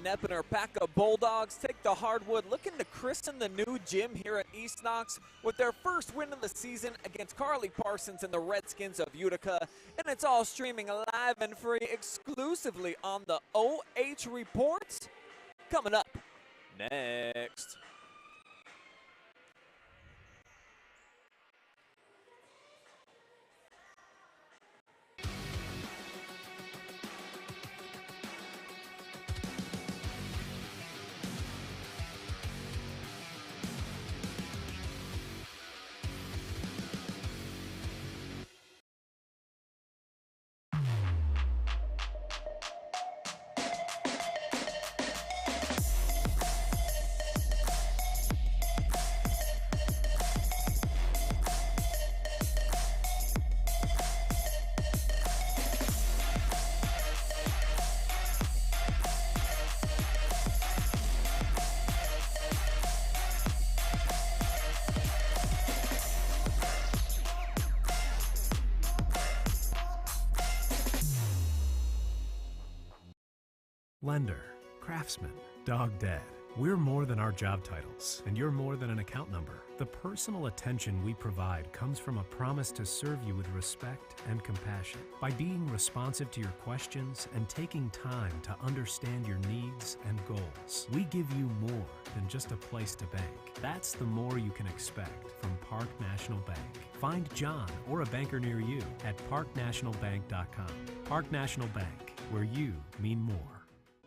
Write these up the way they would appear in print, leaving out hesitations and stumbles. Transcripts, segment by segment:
Knepp and her pack of Bulldogs take the hardwood, looking to christen the new gym here at East Knox with their first win of the season against Carly Parsons and the Redskins of Utica. And it's all streaming live and free exclusively on the OH Reports. Coming up next. Lender, craftsman, dog dead. We're more than our job titles, and you're more than an account number. The personal attention we provide comes from a promise to serve you with respect and compassion. By being responsive to your questions and taking time to understand your needs and goals, we give you more than just a place to bank. That's the more you can expect from Park National Bank. Find John or a banker near you at parknationalbank.com. Park National Bank, where you mean more.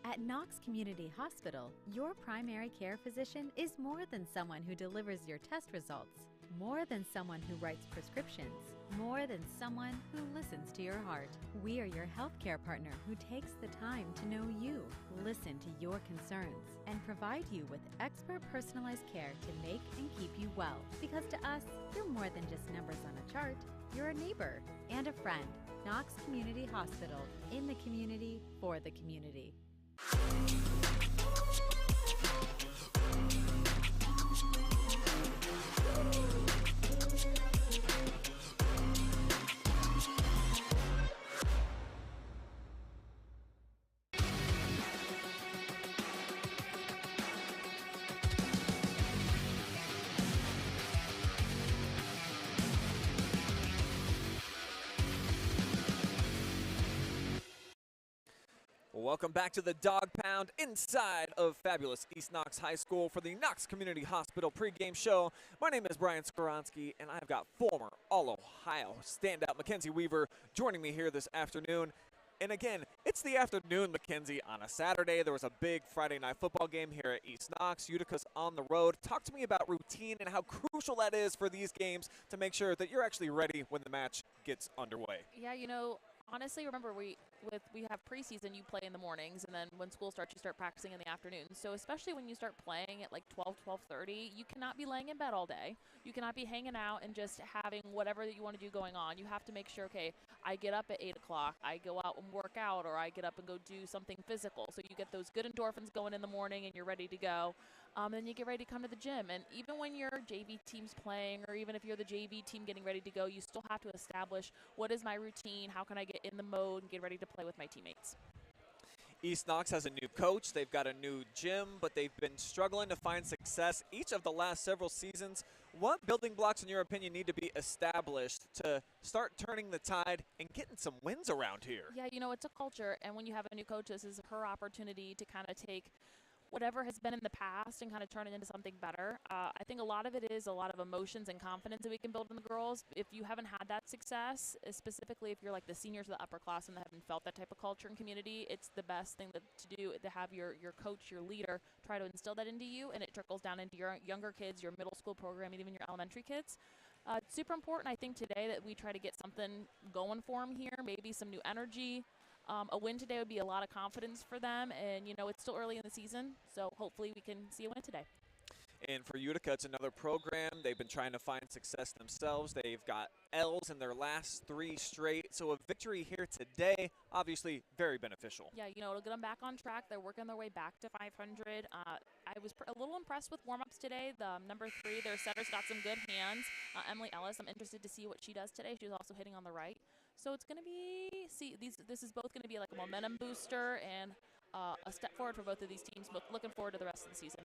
At Knox Community Hospital, your primary care physician is more than someone who delivers your test results, more than someone who writes prescriptions, more than someone who listens to your heart. We are your healthcare partner who takes the time to know you, listen to your concerns, and provide you with expert personalized care to make and keep you well. Because to us, you're more than just numbers on a chart. You're a neighbor and a friend. Knox Community Hospital, in the community, for the community. Welcome back to the Dog Pound inside of fabulous East Knox High School for the Knox Community Hospital pregame show. My name is Brian Skowronski, and I've got former All-Ohio standout Mackenzie Weaver joining me here this afternoon. And again, it's the afternoon, Mackenzie, on a Saturday. There was a big Friday night football game here at East Knox. Utica's on the road. Talk to me about routine and how crucial that is for these games to make sure that you're actually ready when the match gets underway. Yeah, you know, honestly, remember we have preseason, you play in the mornings, and then when school starts, you start practicing in the afternoons. So especially when you start playing at like 12:30, you cannot be laying in bed all day. You cannot be hanging out and just having whatever that you want to do going on. You have to make sure, okay, I get up at 8 o'clock, I go out and work out, or I get up and go do something physical. So you get those good endorphins going in the morning and you're ready to go. And then you get ready to come to the gym. And even when your JV team's playing, or even if you're the JV team getting ready to go, you still have to establish what is my routine, how can I get in the mode and get ready to play with my teammates. East Knox has a new coach. They've got a new gym, but they've been struggling to find success each of the last several seasons. What building blocks, in your opinion, need to be established to start turning the tide and getting some wins around here? Yeah, you know, it's a culture, and when you have a new coach, this is her opportunity to kind of take whatever has been in the past and kind of turn it into something better. I think a lot of it is a lot of emotions and confidence that we can build in the girls. If you haven't had that success, specifically if you're like the seniors of the upperclassmen that haven't felt that type of culture and community, it's the best thing to do to have your coach, your leader, try to instill that into you, and it trickles down into your younger kids, your middle school program, and even your elementary kids. It's super important, I think, today that we try to get something going for them here, maybe some new energy. A win today would be a lot of confidence for them, and, you know, it's still early in the season, so hopefully we can see a win today. And for Utica, it's another program. They've been trying to find success themselves. They've got L's in their last 3 straight, so a victory here today, obviously very beneficial. Yeah, you know, it'll get them back on track. They're working their way back to 500. I was a little impressed with warm-ups today. The number 3, their setter's got some good hands. Emily Ellis, I'm interested to see what she does today. She was also hitting on the right. So it's going to be, this is both going to be like a momentum booster, and a step forward for both of these teams. Looking forward to the rest of the season.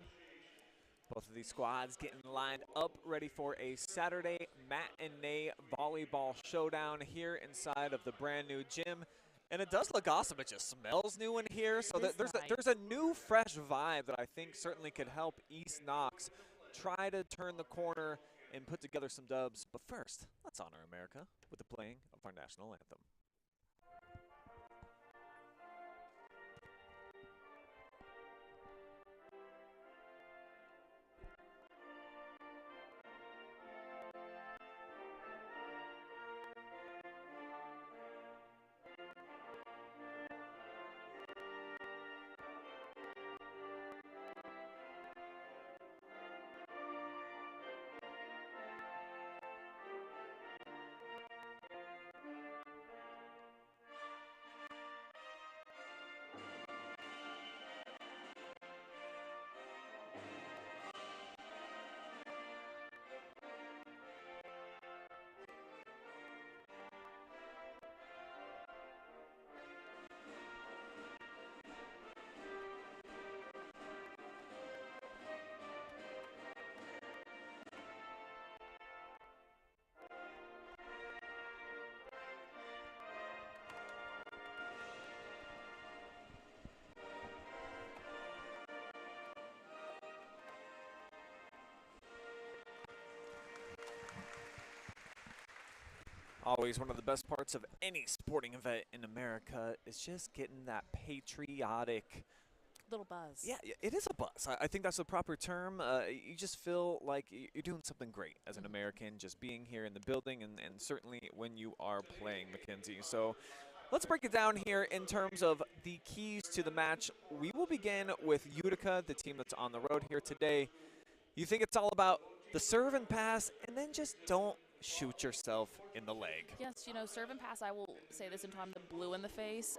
Both of these squads getting lined up, ready for a Saturday matinee volleyball showdown here inside of the brand new gym. And it does look awesome. It just smells new in here. So there's a new, fresh vibe that I think certainly could help East Knox try to turn the corner and put together some dubs. But first, let's honor America with the playing of our national anthem. Always one of the best parts of any sporting event in America is just getting that patriotic Little buzz. Yeah, it is a buzz. I think that's the proper term. You just feel like you're doing something great as an American, just being here in the building, and certainly when you are playing, Mackenzie. So let's break it down here in terms of the keys to the match. We will begin with Utica, the team that's on the road here today. You think it's all about the serve and pass, and then just don't shoot yourself in the leg. Yes, you know, serve and pass, I will say this until I'm blue in the face.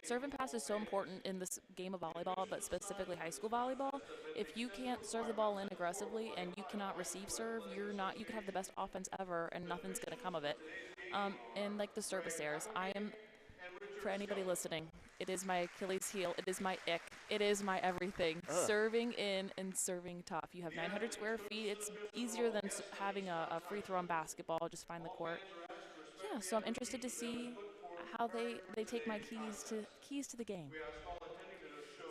Serve and pass is so important in this game of volleyball, but specifically high school volleyball. If you can't serve the ball in aggressively and you cannot receive serve, you can have the best offense ever and nothing's going to come of it. And like the service errors, for anybody listening, it is my Achilles heel, it is my ick, it is my everything. Serving in and serving tough. You have 900 square feet. It's easier than having a free throw in basketball. Just find the court. Yeah, so I'm interested to see how they take my keys to the game.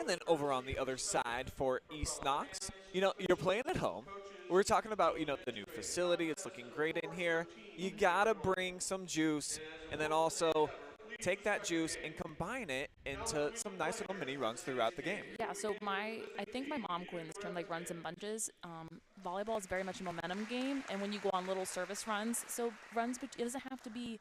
And then over on the other side for East Knox, you know, you're playing at home. We're talking about, you know, the new facility. It's looking great in here. You got to bring some juice, and then also take that juice and combine it into some nice little mini runs throughout the game. Yeah, so I think my mom coined this term, like runs and bunches. Volleyball is very much a momentum game, and when you go on little service runs, so runs, it doesn't have to be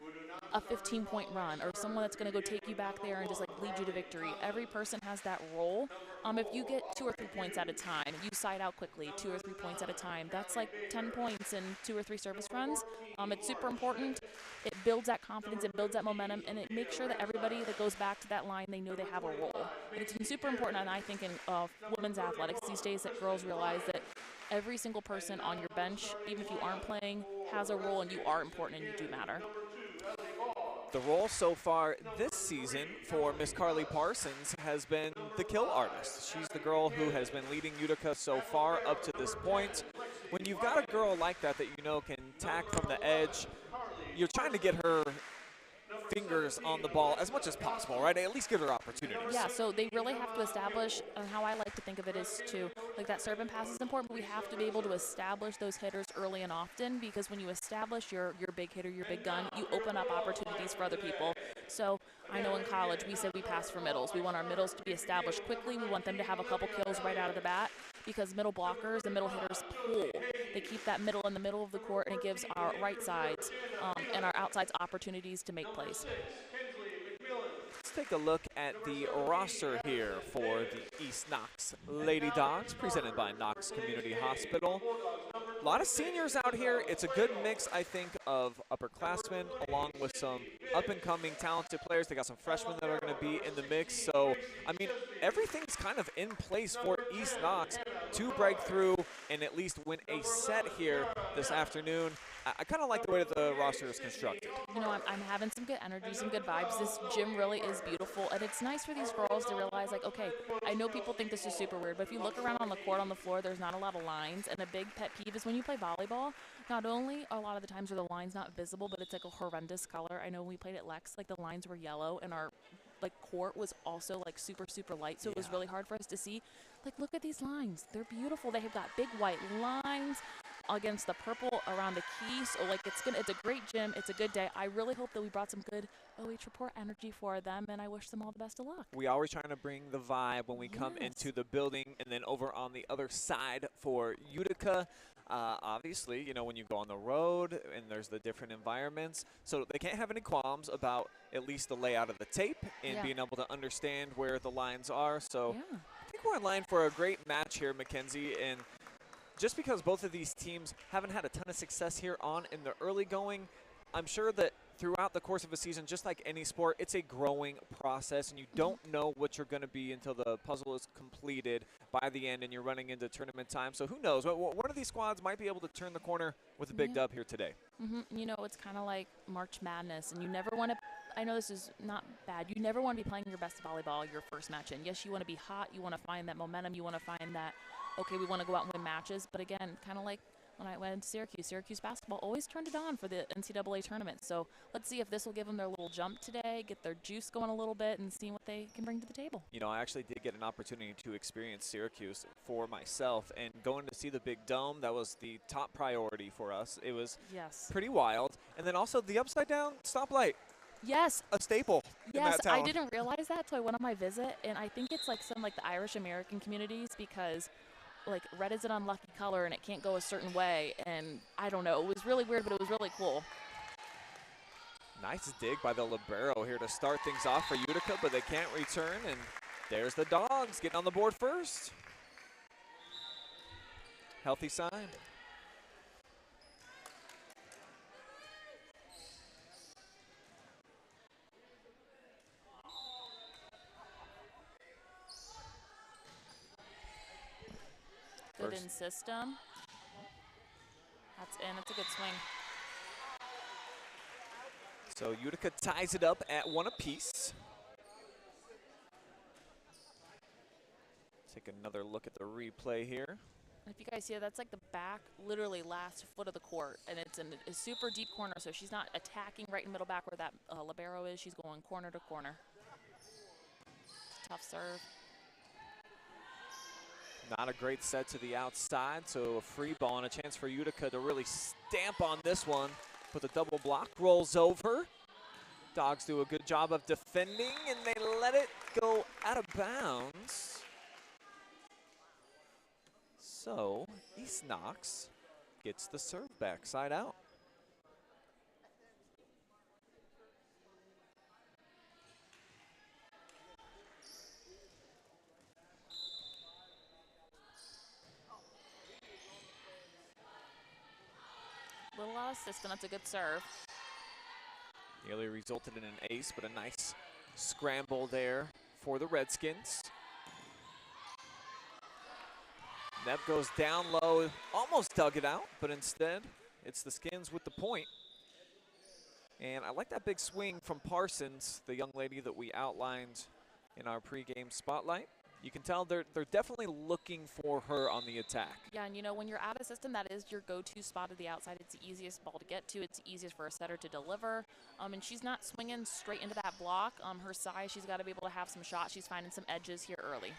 a 15-point run or someone that's going to go take you back there and just like lead you to victory. Every person has that role. If you get 2 or 3 points at a time, you side out quickly, 2 or 3 points at a time. That's like 10 points in 2 or 3 service runs. It's super important. It builds that confidence, it builds that momentum, and it makes sure that everybody that goes back to that line, they know they have a role. And it's been super important, and I think in women's athletics these days that girls realize that every single person on your bench, even if you aren't playing, has a role, and you are important and you do matter. The role so far this season for Miss Carly Parsons has been the kill artist. She's the girl who has been leading Utica so far up to this point. When you've got a girl like that you know can tack from the edge, you're trying to get her fingers on the ball as much as possible, right? At least give her opportunities. Yeah, so they really have to establish, and how I like to think of it is to, like that serve and pass is important, but we have to be able to establish those hitters early and often, because when you establish your big hitter, your big gun, you open up opportunities for other people. So I know in college we said we pass for middles. We want our middles to be established quickly. We want them to have a couple kills right out of the bat, because middle blockers and middle hitters pull. They keep that middle in the middle of the court, and it gives our right sides and our outsides opportunities to make plays. Let's take a look at the roster here for the East Knox Lady Dogs, presented by Knox Community Hospital. A lot of seniors out here. It's a good mix, I think, of upperclassmen along with some up-and-coming talented players. They got some freshmen that are going to be in the mix. So, I mean, everything's kind of in place for East Knox to break through and at least win a set here this afternoon. I kind of like the way that the roster is constructed. You know, I'm having some good energy, some good vibes. This gym really is beautiful, and it's nice for these girls to realize, like, okay, I know people think this is super weird, but if you look around on the court, on the floor, there's not a lot of lines, and a big pet peeve is when you play volleyball, not only a lot of the times are the lines not visible, but it's like a horrendous color. I know when we played at Lex, like the lines were yellow, and our court was also like super light, so it was really hard for us to see. Like, look at these lines, they're beautiful. They have got big white lines against the purple around the key, so like it's a great gym, it's a good day. I really hope that we brought some good OH.REPORT energy for them, and I wish them all the best of luck. We always trying to bring the vibe when we come into the building. And then over on the other side for Utica, obviously, you know, when you go on the road and there's the different environments, so they can't have any qualms about at least the layout of the tape and being able to understand where the lines are. So I think we're in line for a great match here, Mackenzie. And just because both of these teams haven't had a ton of success here on in the early going, I'm sure that throughout the course of a season, just like any sport, it's a growing process, and you don't know what you're going to be until the puzzle is completed by the end and you're running into tournament time. So who knows? One of these squads might be able to turn the corner with a big dub here today. You know, it's kind of like March Madness, and you never want to, I know this is not bad, you never want to be playing your best volleyball your first match in. Yes, you want to be hot, you want to find that momentum, you want to find that, okay, we want to go out and win matches, but again, kind of like when I went to Syracuse basketball always turned it on for the NCAA tournament. So let's see if this will give them their little jump today, get their juice going a little bit, and see what they can bring to the table. You know, I actually did get an opportunity to experience Syracuse for myself, and going to see the Big Dome, that was the top priority for us. It was pretty wild. And then also the upside-down stoplight. Yes. A staple in that town. I didn't realize that until I went on my visit, and I think it's like some like the Irish American communities, because like red is an unlucky color and it can't go a certain way, and I don't know, it was really weird, but it was really cool. Nice dig by the libero here to start things off for Utica, but they can't return, and there's the Dogs getting on the board first. Healthy sign. Good in system. That's in. It's a good swing. So Utica ties it up at 1 apiece. Take another look at the replay here. If you guys see it, that's like the back, literally last foot of the court, and it's in a super deep corner, so she's not attacking right in middle back where that libero is. She's going corner to corner. Tough serve. Not a great set to the outside, so a free ball and a chance for Utica to really stamp on this one. But the double block rolls over. Dogs do a good job of defending, and they let it go out of bounds. So East Knox gets the serve back side out. Little out of system, that's a good serve. Nearly resulted in an ace, but a nice scramble there for the Redskins. Knepp goes down low, almost dug it out, but instead it's the Skins with the point. And I like that big swing from Parsons, the young lady that we outlined in our pregame spotlight. You can tell they're definitely looking for her on the attack. Yeah, and you know, when you're out of system, that is your go-to spot at the outside. It's the easiest ball to get to. It's the easiest for a setter to deliver. And she's not swinging straight into that block. Her size, she's got to be able to have some shots. She's finding some edges here early.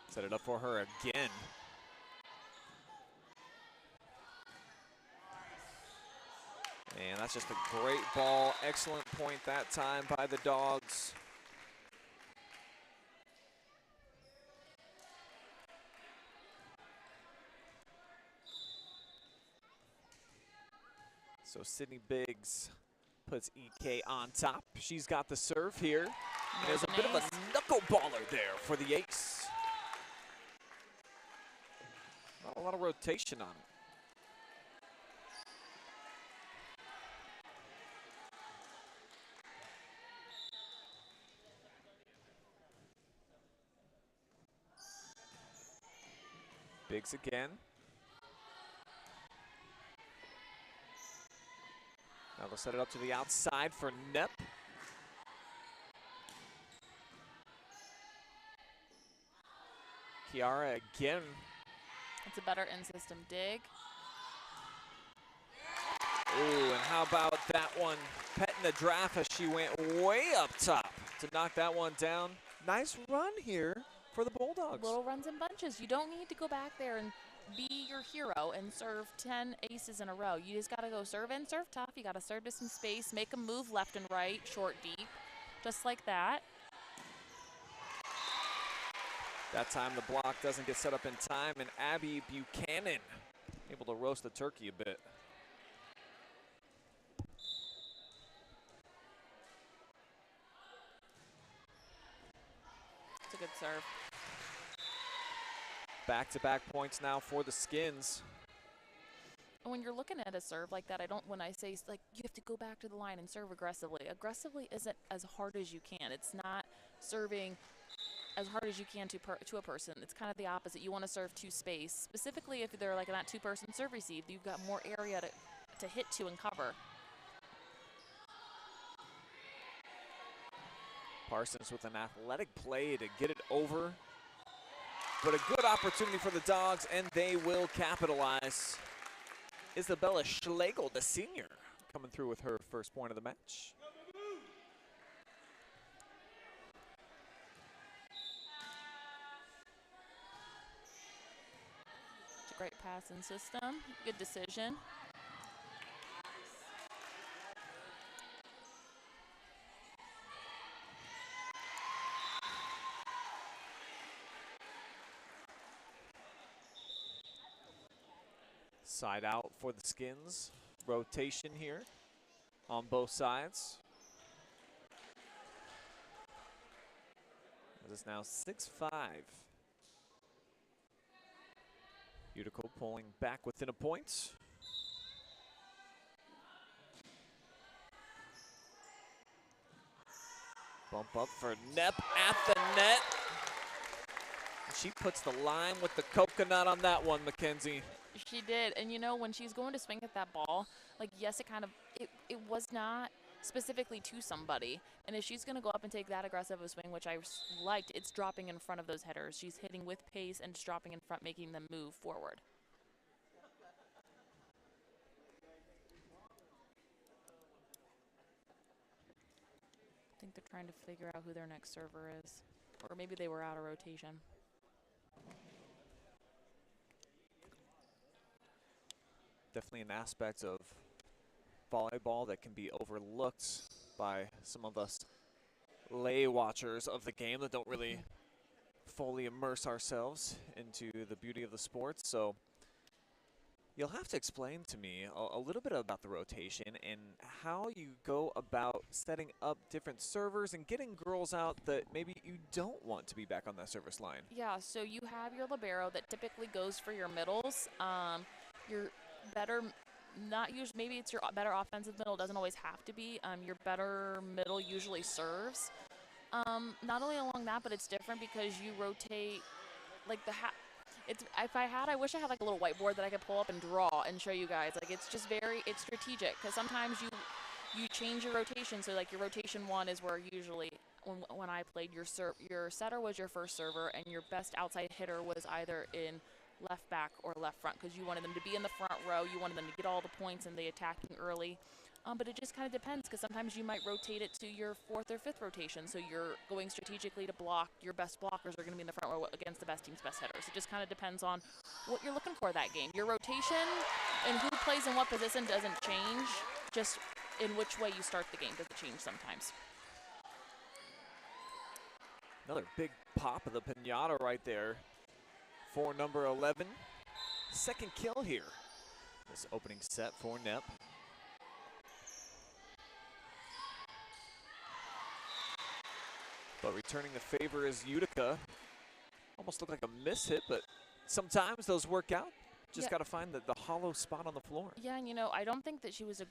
Set it up for her again. And that's just a great ball. Excellent point that time by the Dogs. So Sydney Biggs puts EK on top. She's got the serve here. And there's a bit of a knuckleballer there for the ace. Not a lot of rotation on it. Biggs again. Now they'll set it up to the outside for Knepp. Kiara again. It's a better in-system dig. Ooh, and how about that one? Petting the draft as she went way up top to knock that one down. Nice run here for the Bulldogs. Little runs in bunches. You don't need to go back there and be your hero and serve 10 aces in a row. You just got to go serve in, serve tough. You got to serve to some space, make them move left and right, short, deep, just like that. That time the block doesn't get set up in time, and Abby Buchanan able to roast the turkey a bit. It's a good serve. Back-to-back points now for the Skins. And when you're looking at a serve like that, when I say like you have to go back to the line and serve aggressively. Aggressively isn't as hard as you can. It's not serving as hard as you can to a person. It's kind of the opposite. You want to serve to space. Specifically if they're like in that two-person serve receive, you've got more area to hit to and cover. Parsons with an athletic play to get it over. But a good opportunity for the Dogs, and they will capitalize. Isabella Schlegel, the senior, coming through with her first point of the match. It's a great passing system. Good decision. Side out for the Skins. Rotation here on both sides. It is now 6-5. Utica pulling back within a point. Bump up for Knepp at the net. She puts the lime with the coconut on that one, Mackenzie. She did, and you know, when she's going to swing at that ball, like, yes, it was not specifically to somebody, and if she's going to go up and take that aggressive a swing, which I liked, it's dropping in front of those hitters. She's hitting with pace and just dropping in front, making them move forward. I think they're trying to figure out who their next server is, or maybe they were out of rotation. Definitely an aspect of volleyball that can be overlooked by some of us lay watchers of the game that don't really fully immerse ourselves into the beauty of the sport. So you'll have to explain to me a little bit about the rotation and how you go about setting up different servers and getting girls out that maybe you don't want to be back on that service line. Yeah, so you have your libero that typically goes for your middles. Your better, not usually, maybe it's your better offensive middle, doesn't always have to be. Your better middle usually serves. Not only along that, but it's different because you rotate, like I wish I had like a little whiteboard that I could pull up and draw and show you guys. Like, it's just it's strategic, because sometimes you change your rotation. So like your rotation one is where usually when I played, your setter was your first server and your best outside hitter was either in left back or left front, because you wanted them to be in the front row. You wanted them to get all the points and the attacking early. But it just kind of depends, because sometimes you might rotate it to your fourth or fifth rotation. So you're going strategically to block. Your best blockers are going to be in the front row against the best team's best hitters. It just kind of depends on what you're looking for that game. Your rotation and who plays in what position doesn't change, just in which way you start the game does it change sometimes. Another big pop of the piñata right there for number 11. Second kill here. This opening set for Knepp. But returning the favor is Utica. Almost looked like a miss hit, but sometimes those work out. Just got to find the hollow spot on the floor. Yeah, and you know, I don't think that she was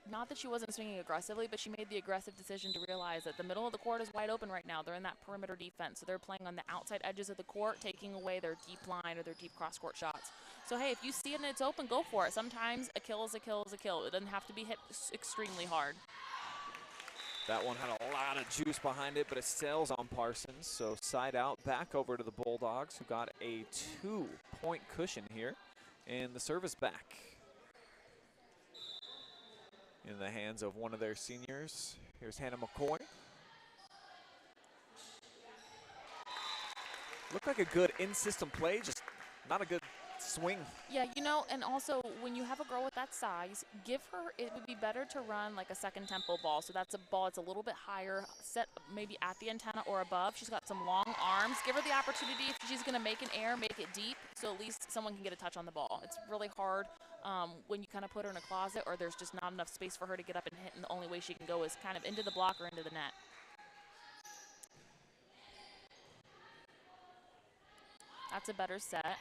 not that she wasn't swinging aggressively, but she made the aggressive decision to realize that the middle of the court is wide open right now. They're in that perimeter defense, so they're playing on the outside edges of the court, taking away their deep line or their deep cross-court shots. So, hey, if you see it and it's open, go for it. Sometimes a kill is a kill is a kill. It doesn't have to be hit extremely hard. That one had a lot of juice behind it, but it sails on Parsons. So side out, back over to the Bulldogs, who got a 2-point cushion here. And the service back in the hands of one of their seniors. Here's Hannah McCoy. Looked like a good in-system play, just not a good swing. Yeah, you know, and also when you have a girl with that size, give her, it would be better to run like a second tempo ball. So that's a ball that's a little bit higher, set maybe at the antenna or above. She's got some long arms. Give her the opportunity, if she's going to make an air, make it deep, so at least someone can get a touch on the ball. It's really hard when you kind of put her in a closet or there's just not enough space for her to get up and hit, and the only way she can go is kind of into the block or into the net. That's a better set.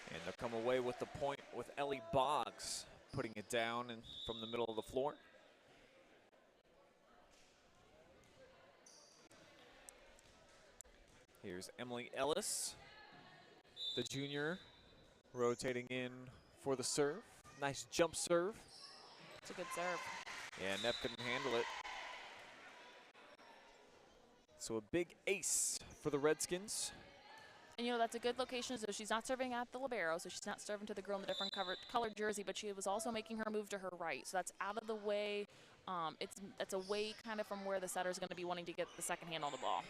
And they'll come away with the point with Ellie Boggs putting it down and from the middle of the floor. Here's Emily Ellis, the junior, rotating in for the serve. Nice jump serve. It's a good serve. Yeah, Knepp couldn't handle it. So a big ace for the Redskins. And, you know, that's a good location. So she's not serving at the libero, so she's not serving to the girl in the different colored jersey, but she was also making her move to her right. So that's out of the way. That's away kind of from where the setter is going to be wanting to get the second hand on the ball.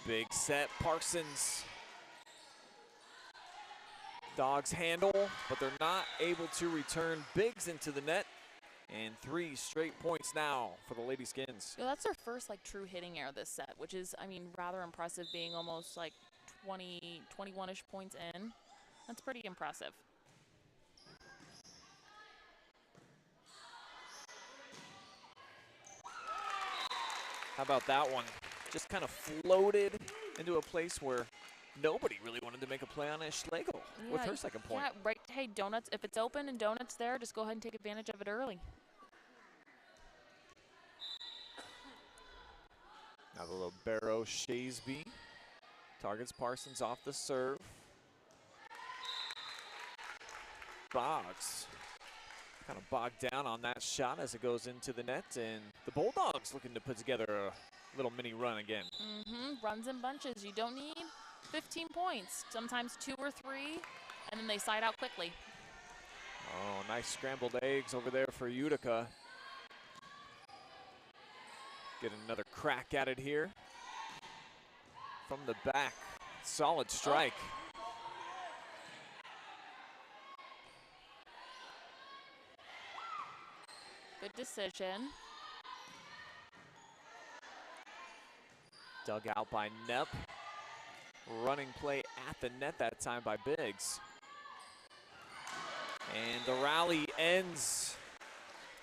Big set, Parsons. Dogs handle, but they're not able to return bigs into the net. And 3 straight points now for the Lady Skins. You know, that's their first, like, true hitting air this set, which is, I mean, rather impressive, being almost, like, 20, 21-ish points in. That's pretty impressive. How about that one? Just kind of floated into a place where nobody really wanted to make a play on it. Schlegel with her second point. Yeah, right. Hey, donuts, if it's open and donuts there, just go ahead and take advantage of it early. Now the libero Shasby targets Parsons off the serve. Boggs kind of bogged down on that shot as it goes into the net, and the Bulldogs looking to put together a little mini run again. Runs in bunches. You don't need 15 points. Sometimes 2 or 3, and then they side out quickly. Oh, nice scrambled eggs over there for Utica. Get another crack at it here. From the back, solid strike. Good decision. Dug out by Knepp. Running play at the net that time by Biggs. And the rally ends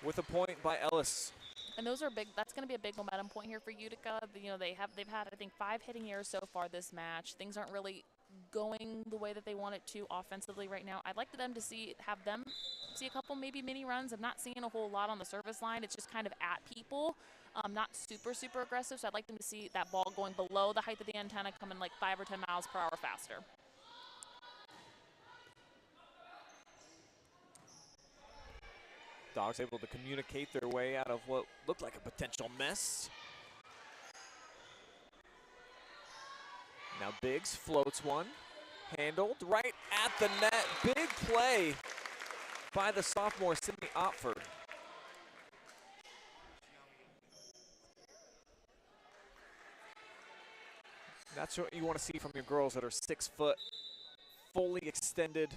with a point by Ellis. And those are big. That's going to be a big momentum point here for Utica. You know, they've had, I think, 5 hitting errors so far this match. Things aren't really going the way that they want it to offensively right now. I'd like them to have them see a couple maybe mini runs. I'm not seeing a whole lot on the service line. It's just kind of at people, not super aggressive. So I'd like them to see that ball going below the height of the antenna, coming like 5 or 10 miles per hour faster. Dogs able to communicate their way out of what looked like a potential mess. Now Biggs floats one, handled right at the net. Big play by the sophomore Sydney Opford. That's what you want to see from your girls that are 6 foot, fully extended.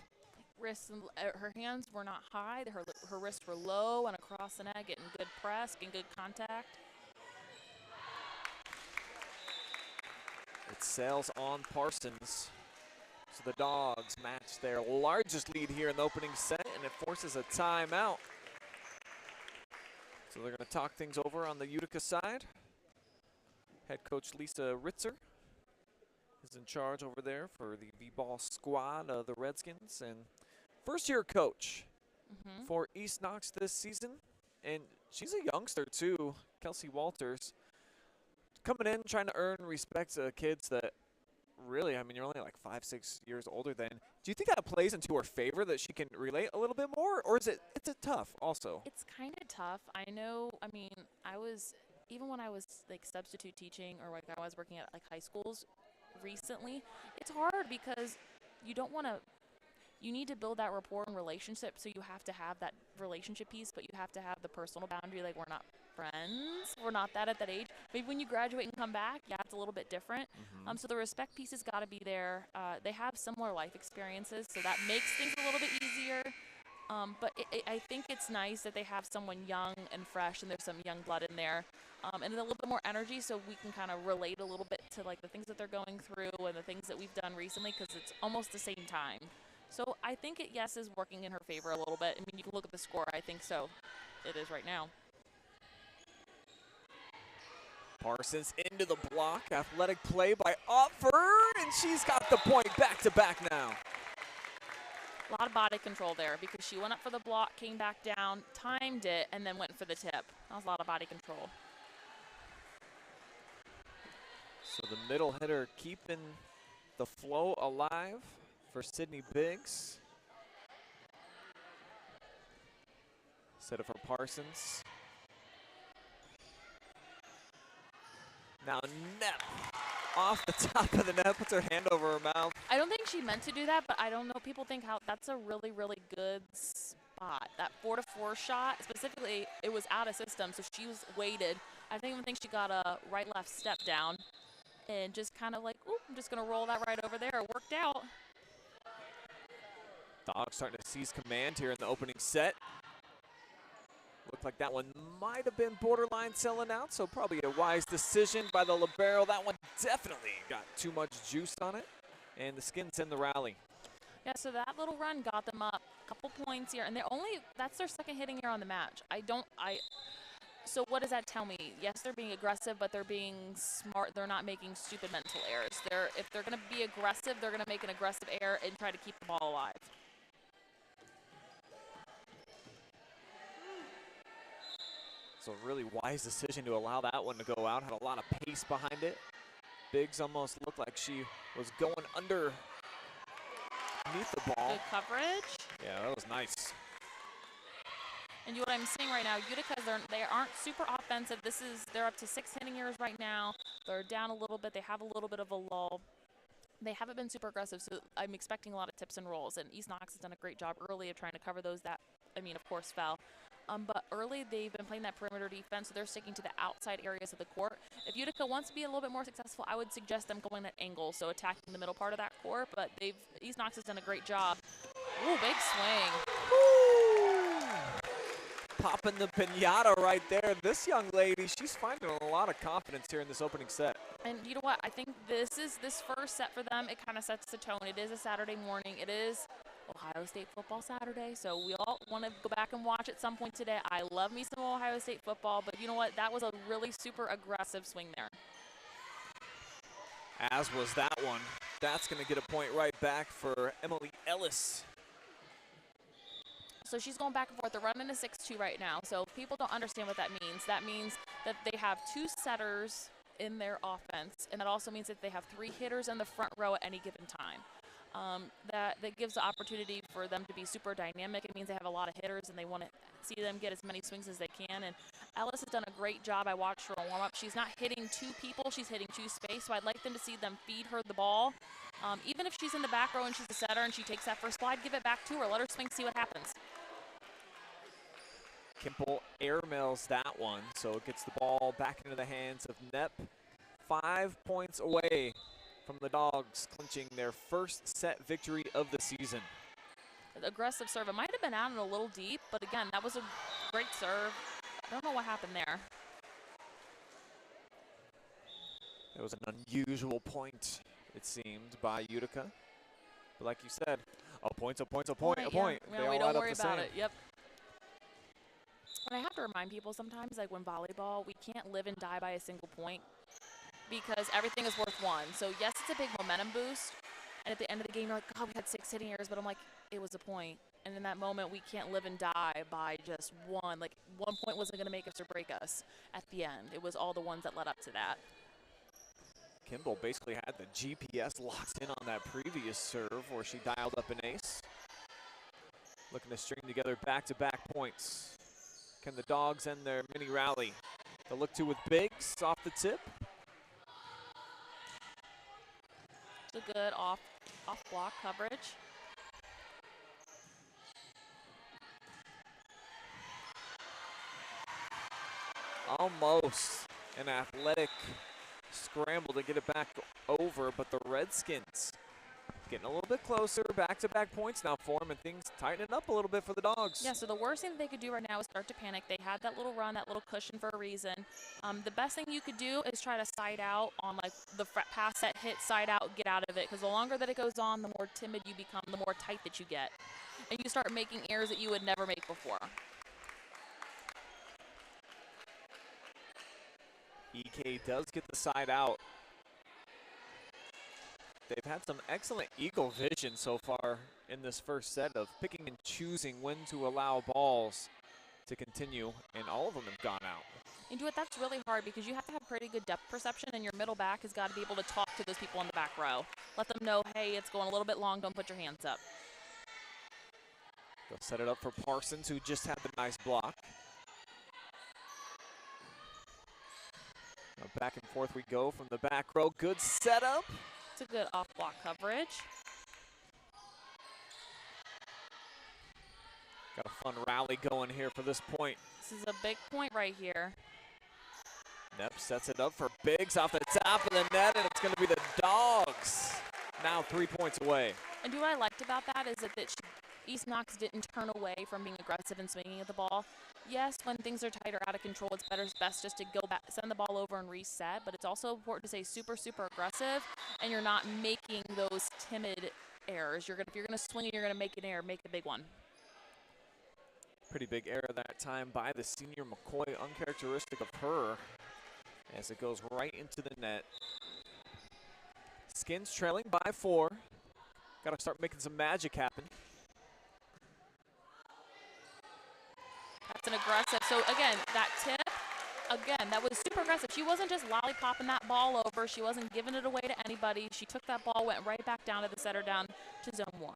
Wrists and her hands were not high. Her wrists were low and across the net, getting good press, getting good contact. It sails on Parsons. So the Dogs match their largest lead here in the opening set, and it forces a timeout. So they're going to talk things over on the Utica side. Head coach Lisa Ritzer is in charge over there for the V-ball squad of the Redskins. And first-year coach for East Knox this season. And she's a youngster, too, Kelsey Walters. Coming in, trying to earn respect to kids that really. I mean, you're only like 5, 6 years older than. Do you think that plays into her favor that she can relate a little bit more, or is it's a tough also? It's kind of tough. I know. I mean, even when I was like substitute teaching or like I was working at like high schools recently, it's hard because you don't want to. You need to build that rapport and relationship, so you have to have that relationship piece, but you have to have the personal boundary. Like, we're not friends. We're not that at that age. Maybe when you graduate and come back, yeah, it's a little bit different. So the respect piece has got to be there. They have similar life experiences, so that makes things a little bit easier. But I think it's nice that they have someone young and fresh, and there's some young blood in there, and a little bit more energy, so we can kind of relate a little bit to like the things that they're going through and the things that we've done recently, because it's almost the same time. So I think it, yes, is working in her favor a little bit. I mean, you can look at the score. I think so. It is right now. Parsons into the block. Athletic play by Offer, and she's got the point back-to-back now. A lot of body control there because she went up for the block, came back down, timed it, and then went for the tip. That was a lot of body control. So the middle hitter keeping the flow alive for Sydney Biggs. Set it for Parsons. Now Knepp off the top of the net, puts her hand over her mouth. I don't think she meant to do that, but I don't know. People think how that's a really, really good spot. That 4-to-4 shot, specifically, it was out of system, so she was weighted. I don't even think she got a right-left step down and just kind of like, ooh, I'm just going to roll that right over there. It worked out. Dogs starting to seize command here in the opening set. Looked like that one might have been borderline selling out, so probably a wise decision by the libero. That one definitely got too much juice on it, and the Skins in the rally. Yeah, so that little run got them up a couple points here, and that's their second hitting here on the match. So what does that tell me? Yes, they're being aggressive, but they're being smart. They're not making stupid mental errors. If they're going to be aggressive, they're going to make an aggressive error and try to keep the ball alive. So a really wise decision to allow that one to go out. Had a lot of pace behind it. Biggs almost looked like she was going underneath the ball. Good coverage. Yeah, that was nice. And what I'm seeing right now, Utica, they aren't super offensive. They're up to 6 hitting errors right now. They're down a little bit. They have a little bit of a lull. They haven't been super aggressive, so I'm expecting a lot of tips and rolls. And East Knox has done a great job early of trying to cover those that, of course, fell. But early, they've been playing that perimeter defense, so they're sticking to the outside areas of the court. If Utica wants to be a little bit more successful, I would suggest them going at angle, so attacking the middle part of that court. But East Knox has done a great job. Ooh, big swing. Woo! Popping the piñata right there. This young lady, she's finding a lot of confidence here in this opening set. And you know what? I think this first set for them, it kind of sets the tone. It is a Saturday morning. It is Ohio State football Saturday, so we all want to go back and watch at some point today. I love me some Ohio State football, but you know what? That was a really super aggressive swing there. As was that one. That's going to get a point right back for Emily Ellis. So she's going back and forth. They're running a 6-2 right now. So if people don't understand what that means that they have 2 setters in their offense, and that also means that they have 3 hitters in the front row at any given time. That gives the opportunity for them to be super dynamic. It means they have a lot of hitters, and they want to see them get as many swings as they can. And Ellis has done a great job. I watched her on warm-up. She's not hitting 2 people. She's hitting 2 space. So I'd like them to see them feed her the ball. Even if she's in the back row and she's a setter and she takes that first slide, give it back to her. Let her swing, see what happens. Kimple airmails that one, so it gets the ball back into the hands of Knepp. 5 points away from the Dogs clinching their first set victory of the season. Aggressive serve. It might have been out and a little deep, but again, that was a great serve. I don't know what happened there. It was an unusual point, it seemed, by Utica. But like you said, a point. Yeah, we don't worry about it. Yep. But I have to remind people sometimes, like when volleyball, we can't live and die by a single point because everything is worth 1. So yes, it's a big momentum boost. And at the end of the game, you're like, God, we had 6 hitting errors, but I'm like, it was a point. And in that moment, we can't live and die by just 1. Like 1 point wasn't going to make us or break us at the end. It was all the ones that led up to that. Kimball basically had the GPS locked in on that previous serve where she dialed up an ace. Looking to string together back-to-back points. Can the Dogs end their mini rally? They'll look to with Biggs off the tip. It's a good off block coverage. Almost an athletic scramble to get it back over, but the Redskins getting a little bit closer. Back-to-back points now for them, and things tightening up a little bit for the Dogs. Yeah, so the worst thing that they could do right now is start to panic. They had that little run, that little cushion for a reason. The best thing you could do is try to side out on like the pass set, hit side out, get out of it, because the longer that it goes on, the more timid you become, the more tight that you get. And you start making errors that you would never make before. EK does get the side out. They've had some excellent eagle vision so far in this first set of picking and choosing when to allow balls to continue, and all of them have gone out. And that's really hard because you have to have pretty good depth perception, and your middle back has got to be able to talk to those people in the back row. Let them know, hey, it's going a little bit long, don't put your hands up. They'll set it up for Parsons, who just had the nice block. Now back and forth we go from the back row. Good setup. It's a good off-block coverage. Got a fun rally going here for this point. This is a big point right here. Knepp sets it up for Biggs off the top of the net, and it's going to be the Dogs. Now 3 points away. And what I liked about that is that East Knox didn't turn away from being aggressive and swinging at the ball. Yes, when things are tight or out of control, it's best just to go back, send the ball over and reset, but it's also important to stay super, super aggressive, and you're not making those timid errors. If you're going to swing and you're going to make an error, make a big one. Pretty big error that time by the senior McCoy, uncharacteristic of her, as it goes right into the net. Skins trailing by 4. Got to start making some magic happen. That's an aggressive. So, again, that tip, that was super aggressive. She wasn't just lollipopping that ball over. She wasn't giving it away to anybody. She took that ball, went right back down to the setter, down to zone 1.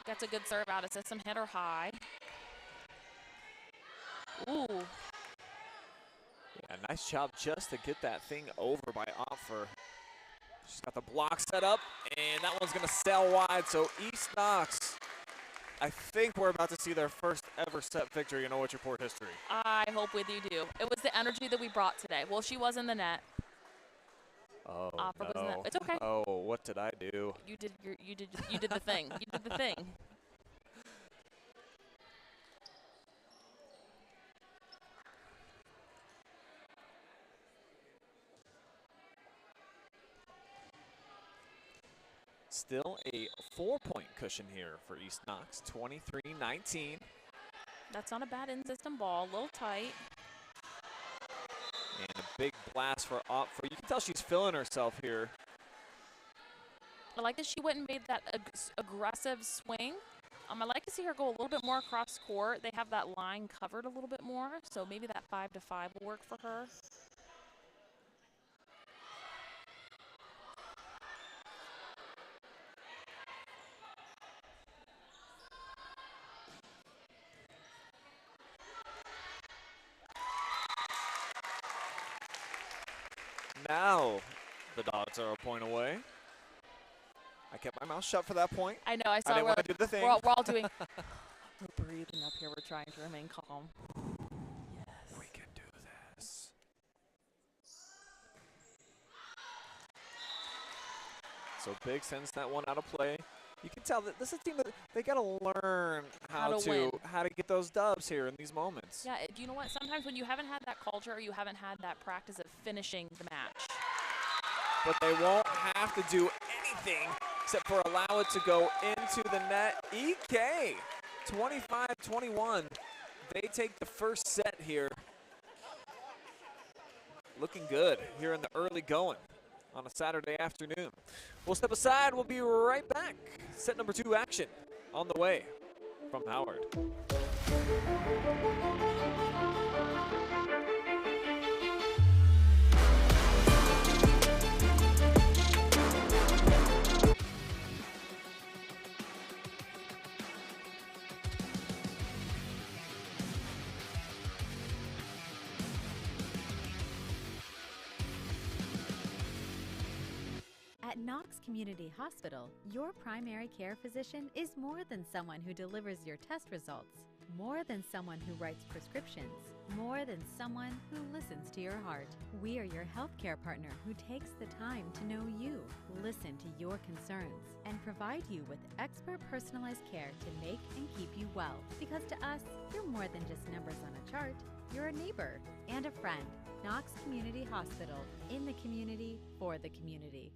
That's a good serve out of system. Hit her high. Ooh. Yeah, nice job just to get that thing over by Opfer. She's got the block set up, and that one's going to sail wide. So East Knox, I think we're about to see their first ever set victory in OH.REPORT history. I hope with you do. It was the energy that we brought today. Well, she was in the net. Oh, Opfer was in the, it's okay. Oh, what did I do? You did the thing. You did the thing. Still a 4-point cushion here for East Knox, 23-19. That's not a bad in-system ball, a little tight. And a big blast for Opfer. You can tell she's feeling herself here. I like that she went and made that aggressive swing. I like to see her go a little bit more across court. They have that line covered a little bit more, so maybe that 5-to-5 will work for her. Now the Dogs are a point away. I kept my mouth shut for that point. I know, I saw. I didn't want to do the thing. We're all doing. We're breathing up here. We're trying to remain calm. Yes. We can do this. So Big sends that one out of play. You can tell that this is a team that they got to learn how to get those dubs here in these moments. Yeah, do you know what? Sometimes when you haven't had that culture, or you haven't had that practice of finishing the match. But they won't have to do anything except for allow it to go into the net. EK, 25-21. They take the first set here. Looking good here in the early going on a Saturday afternoon. We'll step aside. We'll be right back. Set number 2 action on the way from Howard. At Knox Community Hospital, your primary care physician is more than someone who delivers your test results, more than someone who writes prescriptions, more than someone who listens to your heart. We are your healthcare partner who takes the time to know you, listen to your concerns, and provide you with expert personalized care to make and keep you well. Because to us, you're more than just numbers on a chart. You're a neighbor and a friend. Knox Community Hospital, in the community, for the community.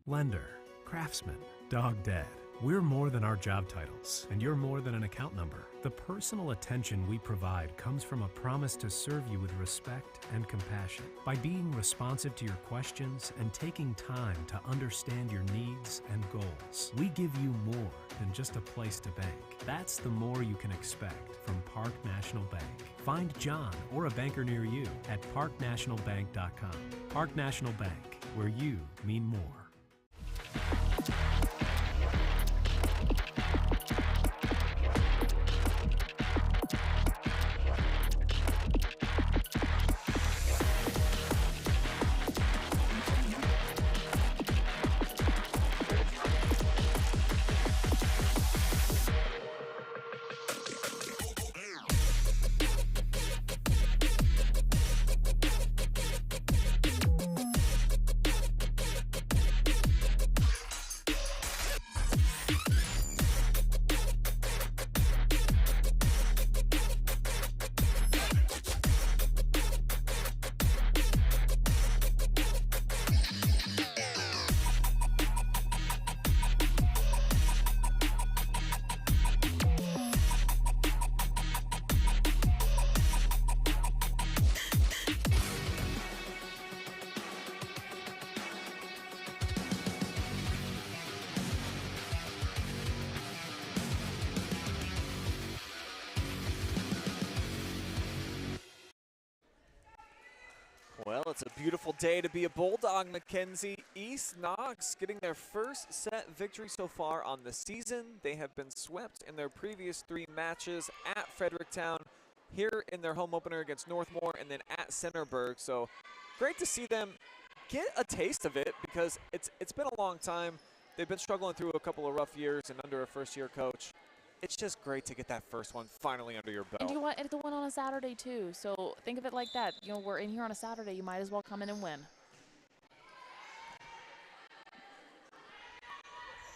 Lender, craftsman, dog dead. We're more than our job titles, and you're more than an account number. The personal attention we provide comes from a promise to serve you with respect and compassion. By being responsive to your questions and taking time to understand your needs and goals, we give you more than just a place to bank. That's the more you can expect from Park National Bank. Find John or a banker near you at parknationalbank.com. Park National Bank, where you mean more. Well, it's a beautiful day to be a Bulldog, Mackenzie. East Knox getting their first set victory so far on the season. They have been swept in their previous 3 matches at Fredericktown, here in their home opener against Northmore, and then at Centerburg. So great to see them get a taste of it, because it's been a long time. They've been struggling through a couple of rough years and under a first-year coach. It's just great to get that first one finally under your belt. And you know what? It's the one on a Saturday, too. So think of it like that. You know, we're in here on a Saturday. You might as well come in and win.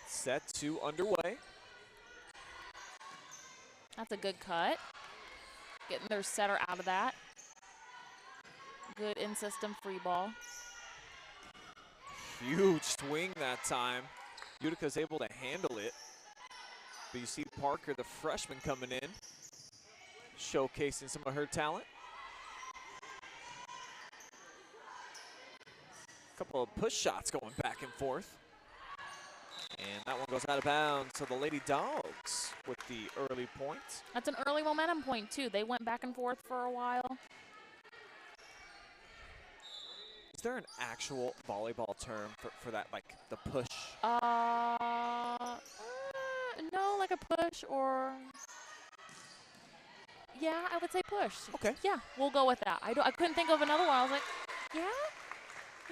Set 2 underway. That's a good cut. Getting their setter out of that. Good in-system free ball. Huge swing that time. Utica's able to handle it. But you see Parker, the freshman, coming in, showcasing some of her talent. A couple of push shots going back and forth. And that one goes out of bounds to the Lady Dogs with the early point. That's an early momentum point, too. They went back and forth for a while. Is there an actual volleyball term for that, like the push? No, like a push or... Yeah, I would say push. Okay. Yeah, we'll go with that. I couldn't think of another one. I was like, yeah?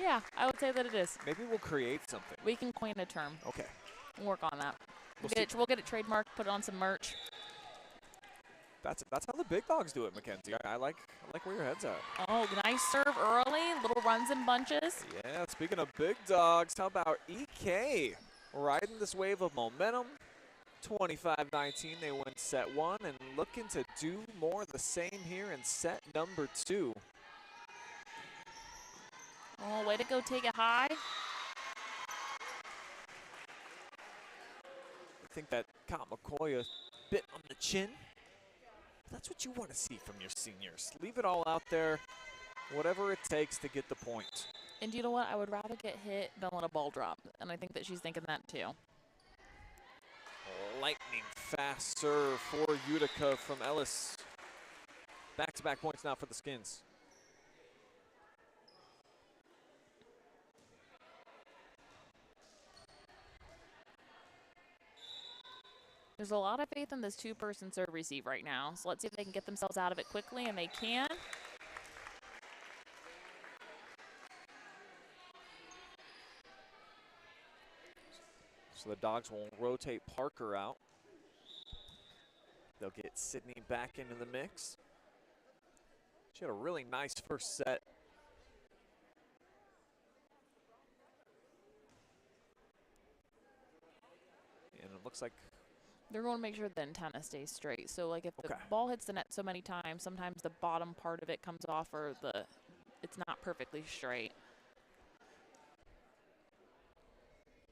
Yeah, I would say that it is. Maybe we'll create something. We can coin a term. Okay. We'll work on that. We'll get it trademarked, put it on some merch. That's how the big dogs do it, Mackenzie. I like where your head's at. Oh, nice serve early. Little runs in bunches. Yeah, speaking of big dogs, how about EK riding this wave of momentum? 25-19, they win set 1 and looking to do more of the same here in set number 2. Oh, way to go take it high. I think that caught McCoy a bit on the chin. That's what you want to see from your seniors. Leave it all out there, whatever it takes to get the point. And you know what? I would rather get hit than let a ball drop. And I think that she's thinking that too. Lightning fast serve for Utica from Ellis. Back-to-back points now for the Skins. There's a lot of faith in this two-person serve receive right now. So let's see if they can get themselves out of it quickly, and they can. So the Dogs will rotate Parker out. They'll get Sydney back into the mix. She had a really nice first set. And it looks like they're going to make sure the antenna stays straight. So, like, if the ball hits the net so many times, sometimes the bottom part of it comes off or it's not perfectly straight.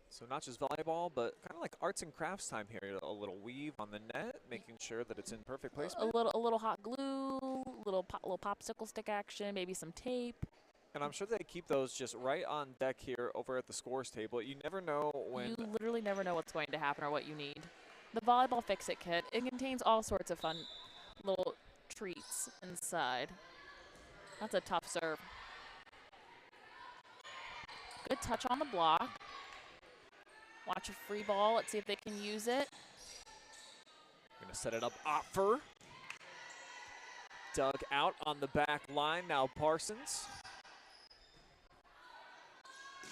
So not just volleyball, but kind of like arts and crafts time here. A little weave on the net, making sure that it's in perfect placement. A little hot glue, little popsicle stick action, maybe some tape. And I'm sure they keep those just right on deck here over at the scores table. You never know when. You literally never know what's going to happen or what you need. The Volleyball Fix-It Kit, it contains all sorts of fun little treats inside. That's a tough serve. Good touch on the block. Watch a free ball. Let's see if they can use it. Going to set it up. Opfer. Dug out on the back line. Now Parsons.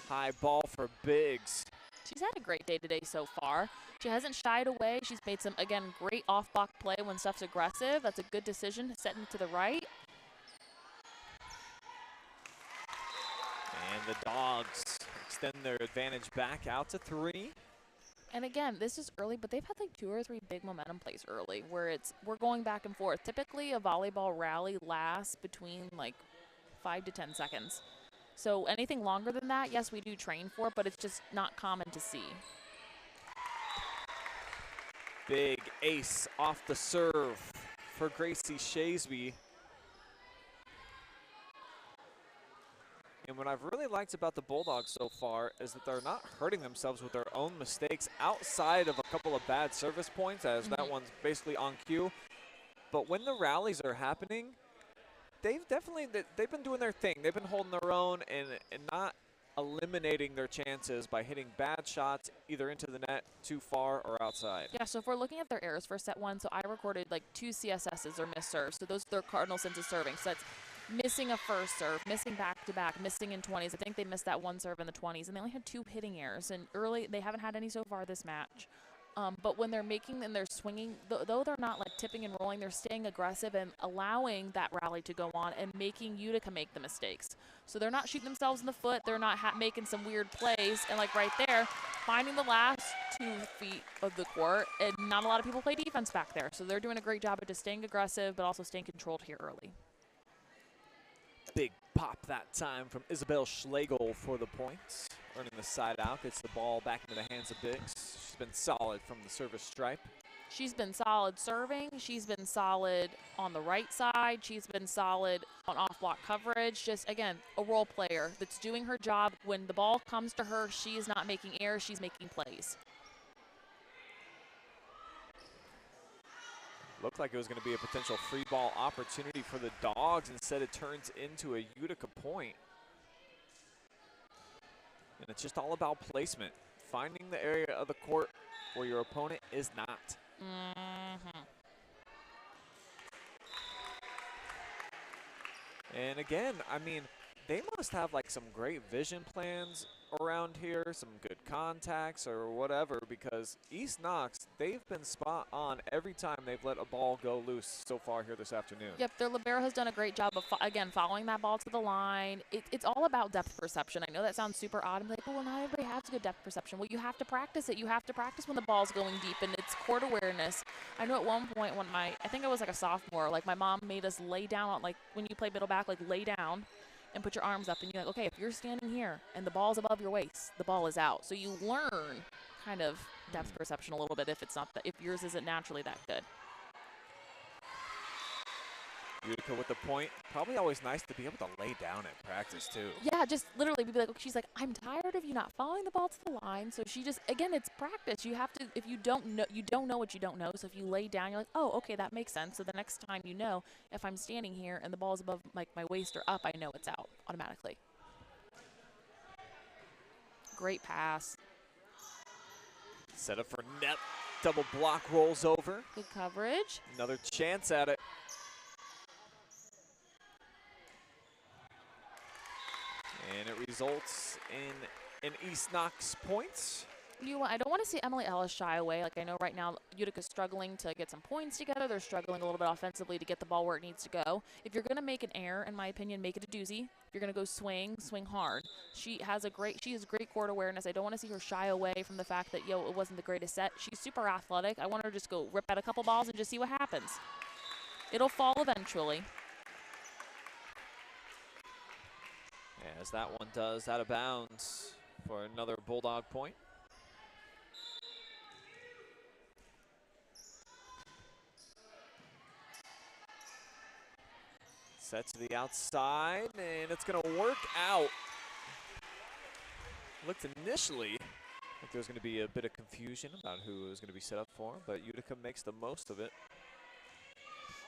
High ball for Biggs. She's had a great day today so far. She hasn't shied away. She's made some, again, great off-block play when stuff's aggressive. That's a good decision, setting to the right. And the Dogs extend their advantage back out to 3. And again, this is early, but they've had like 2 or 3 big momentum plays early where we're going back and forth. Typically, a volleyball rally lasts between like 5 to 10 seconds. So anything longer than that, yes, we do train for it, but it's just not common to see. Big ace off the serve for Gracie Shasby. And what I've really liked about the Bulldogs so far is that they're not hurting themselves with their own mistakes outside of a couple of bad service points, as that one's basically on cue. But when the rallies are happening, they've been doing their thing. They've been holding their own and not eliminating their chances by hitting bad shots either into the net, too far, or outside. Yeah, so if we're looking at their errors for set 1, so I recorded like 2 CSSs or missed serves. So those are their cardinal sins of serving. So that's missing a first serve, missing back-to-back, missing in 20s. I think they missed that 1 serve in the 20s, and they only had 2 hitting errors. And early, they haven't had any so far this match. But when they're making and they're swinging, though they're not like tipping and rolling, they're staying aggressive and allowing that rally to go on and making Utica make the mistakes. So they're not shooting themselves in the foot. They're not making some weird plays. And like right there, finding the last 2 feet of the court, and not a lot of people play defense back there. So they're doing a great job of just staying aggressive, but also staying controlled here early. Big pop that time from Isabel Schlegel for the points. Earning the side out, gets the ball back into the hands of Biggs. She's been solid from the service stripe. She's been solid serving. She's been solid on the right side. She's been solid on off-block coverage. Just, again, a role player that's doing her job. When the ball comes to her, she is not making errors. She's making plays. Looked like it was going to be a potential free ball opportunity for the Dogs. Instead, it turns into a Utica point. And it's just all about placement. Finding the area of the court where your opponent is not. And again, I mean, they must have like some great vision plans around here, some good contacts or whatever, because East Knox, they've been spot on every time they've let a ball go loose so far here this afternoon. Yep, their libero has done a great job of, again, following that ball to the line. It's all about depth perception. I know that sounds super odd. I'm like, well, not everybody has good depth perception. Well, you have to practice it. You have to practice when the ball's going deep, and it's court awareness. I know at one point when I think I was like a sophomore, like my mom made us lay down on, like when you play middle back, like lay down and put your arms up, and you're like, okay, if you're standing here and the ball's above your waist, the ball is out. So you learn kind of depth perception a little bit if it's not if yours isn't naturally that good. Utica with the point. Probably always nice to be able to lay down at practice, too. Yeah, just literally be like, she's like, I'm tired of you not following the ball to the line. So she just, again, it's practice. You have to, if you don't know what you don't know. So if you lay down, you're like, oh, okay, that makes sense. So the next time you know, if I'm standing here and the ball's above like my waist or up, I know it's out automatically. Great pass. Set up for Knepp. Double block rolls over. Good coverage. Another chance at it. And it results in an East Knox points. I don't want to see Emily Ellis shy away. Like, I know right now Utica's struggling to get some points together. They're struggling a little bit offensively to get the ball where it needs to go. If you're going to make an error, in my opinion, make it a doozy. If you're going to go swing hard. She has great court awareness. I don't want to see her shy away from the fact that, it wasn't the greatest set. She's super athletic. I want her to just go rip at a couple balls and just see what happens. It'll fall eventually. As that one does, out of bounds for another Bulldog point. Set to the outside, and it's going to work out. Looked initially like there was going to be a bit of confusion about who it was going to be set up for, but Utica makes the most of it.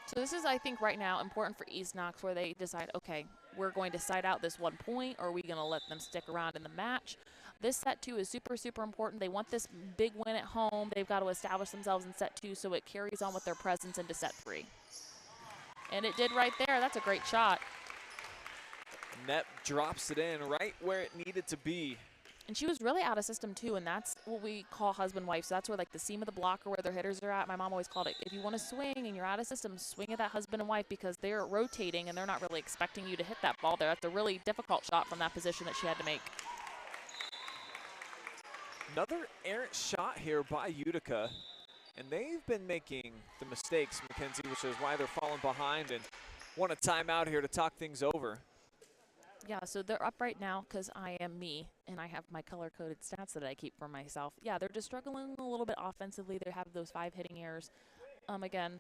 So this is, I think, right now important for East Knox, where they decide, okay, we're going to side out this 1 point, or are we going to let them stick around in the match? This set 2 is super, super important. They want this big win at home. They've got to establish themselves in set 2 so it carries on with their presence into set 3. And it did right there. That's a great shot. Knepp drops it in right where it needed to be. And she was really out of system, too, and that's what we call husband-wife. So that's where, like, the seam of the block or where their hitters are at. My mom always called it, if you want to swing and you're out of system, swing at that husband and wife, because they're rotating and they're not really expecting you to hit that ball there. That's a really difficult shot from that position that she had to make. Another errant shot here by Utica, and they've been making the mistakes, Mackenzie, which is why they're falling behind and want a timeout here to talk things over. Yeah, so they're up right now because I am me, and I have my color-coded stats that I keep for myself. Yeah, they're just struggling a little bit offensively. They have those 5 hitting errors. Again,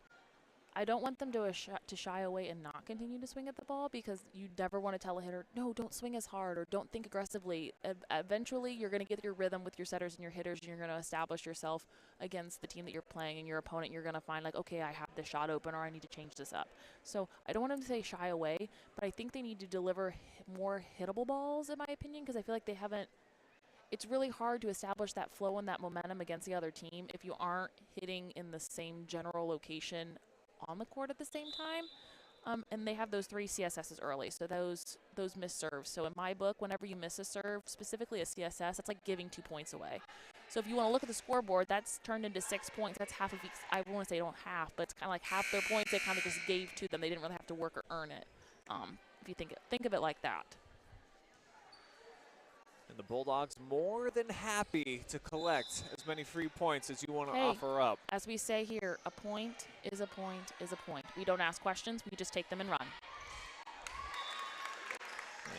I don't want them to shy away and not continue to swing at the ball, because you never want to tell a hitter, no, don't swing as hard or don't think aggressively. Eventually, you're going to get your rhythm with your setters and your hitters, and you're going to establish yourself against the team that you're playing and your opponent. You're going to find, like, okay, I have this shot open, or I need to change this up. So I don't want them to say shy away, but I think they need to deliver more hittable balls, in my opinion, because I feel like they haven't. It's really hard to establish that flow and that momentum against the other team if you aren't hitting in the same general location on the court at the same time. And they have those 3 CSSs early, so those missed serves. So in my book, whenever you miss a serve, specifically a CSS, that's like giving 2 points away. So if you want to look at the scoreboard, that's turned into 6 points. That's half of each. I want to say don't half, but it's kind of like half their points they kind of just gave to them. They didn't really have to work or earn it. If you think of it like that. And the Bulldogs more than happy to collect as many free points as you want to offer up. As we say here, a point is a point is a point. We don't ask questions, we just take them and run.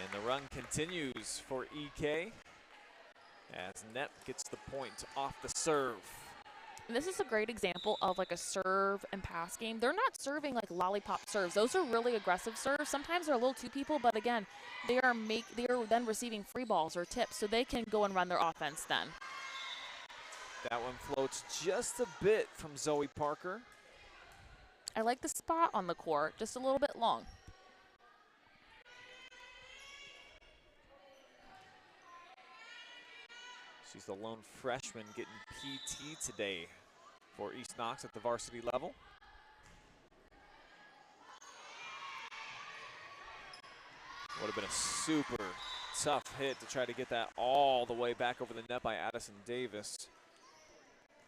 And the run continues for EK as Knepp gets the point off the serve. And this is a great example of like a serve and pass game. They're not serving like lollipop serves. Those are really aggressive serves. Sometimes they're a little 2 people, but again, they are then receiving free balls or tips, so they can go and run their offense then. That one floats just a bit from Zoe Parker. I like the spot on the court, just a little bit long. She's the lone freshman getting PT today for East Knox at the varsity level. Would have been a super tough hit to try to get that all the way back over the net by Addison Davis.